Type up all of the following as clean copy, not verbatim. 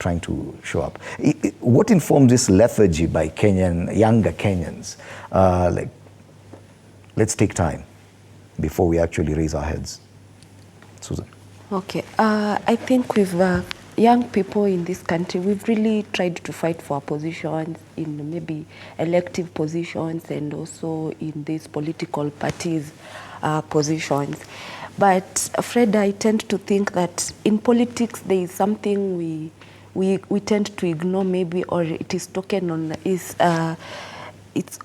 trying to show up. What informs this lethargy by younger Kenyans? Like, let's take time before we actually raise our heads. Susan. Okay, I think with young people in this country, we've really tried to fight for our positions in maybe elective positions and also in these political parties' positions. But Fred, I tend to think that in politics there is something we tend to ignore maybe, or it is taken on, it's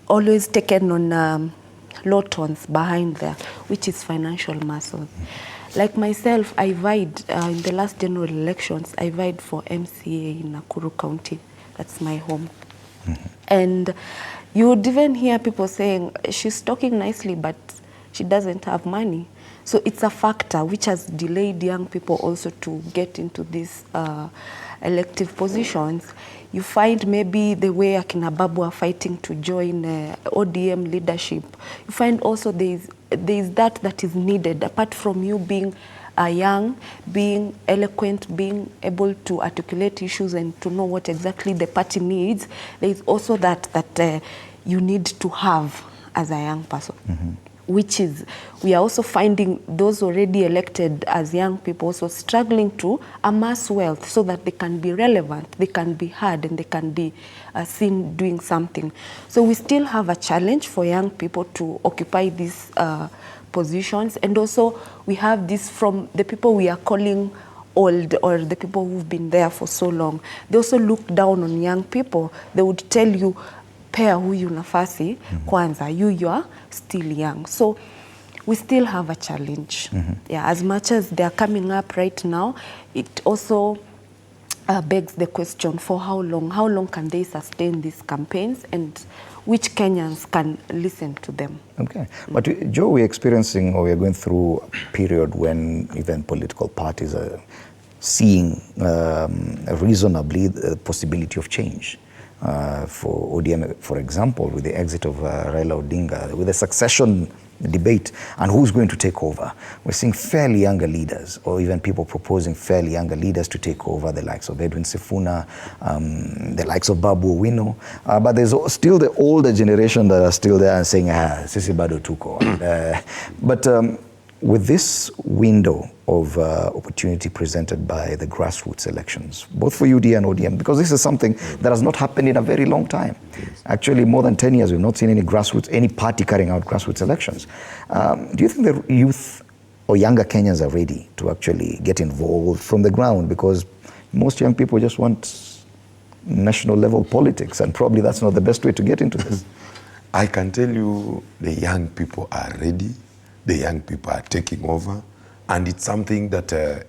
always taken on low tones behind there, which is financial muscle. Like myself, I vied in the last general elections, I vied for MCA in Nakuru County. That's my home. And you would even hear people saying, she's talking nicely, but she doesn't have money. So it's a factor which has delayed young people also to get into these elective positions. You find maybe the way Akina Babu are fighting to join ODM leadership. You find also there is that is needed, apart from you being young, being eloquent, being able to articulate issues and to know what exactly the party needs. There is also that you need to have as a young person. Which is, we are also finding those already elected as young people also struggling to amass wealth so that they can be relevant, they can be heard, and they can be seen doing something. So we still have a challenge for young people to occupy these positions. And also we have this from the people we are calling old, or the people who've been there for so long. They also look down on young people. They would tell you, pea huyu nafasi kwanza, you are still young. So we still have a challenge. Yeah, as much as they are coming up right now, it also begs the question for how long? How long can they sustain these campaigns, and which Kenyans can listen to them? Okay, but Joe, we're experiencing, or we're going through a period when even political parties are seeing reasonably the possibility of change. For ODM, for example, with the exit of Raila Odinga, with the succession debate and who's going to take over. We're seeing fairly younger leaders, or even people proposing fairly younger leaders to take over, the likes of Edwin Sifuna, the likes of Babu Owino. But there's still the older generation that are still there and saying, sisi bado tuko. But with this window of opportunity presented by the grassroots elections, both for UD and ODM, because this is something that has not happened in a very long time. Actually, more than 10 years, we've not seen any party carrying out grassroots elections. Do you think the youth or younger Kenyans are ready to actually get involved from the ground? Because most young people just want national level politics, and probably that's not the best way to get into this. I can tell you the young people are ready. The young people are taking over, and it's something that the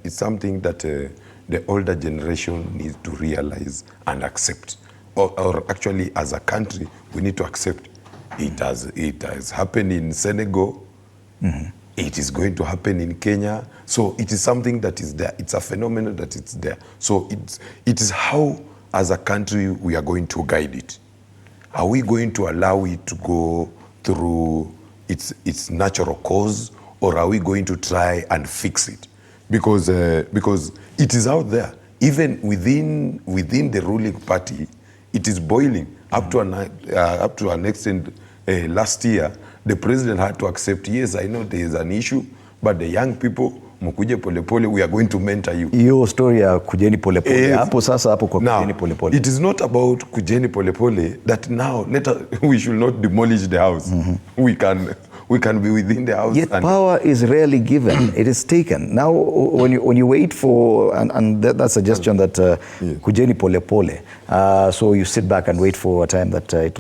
older generation needs to realize and accept, or actually, as a country, we need to accept. It has happened in Senegal. It is going to happen in Kenya. So it is something that is there. It's a phenomenon that it's there. So it is how, as a country, we are going to guide it. Are we going to allow it to go through its natural cause, or are we going to try and fix it? Because it is out there. Even within the ruling party, it is boiling. Up to an extent, last year, the president had to accept, yes, I know there is an issue, but the young people, mkuje polepole, we are going to mentor you. Your story ya kujeni polepole. Hapo sasa hapo kwa kujeni polepole. It is not about kujeni polepole that now we should not demolish the house. We can be within the house. Yet power is rarely given. It is taken. Now when you wait for, and that suggestion that kujeni polepole, so you sit back and wait for a time that it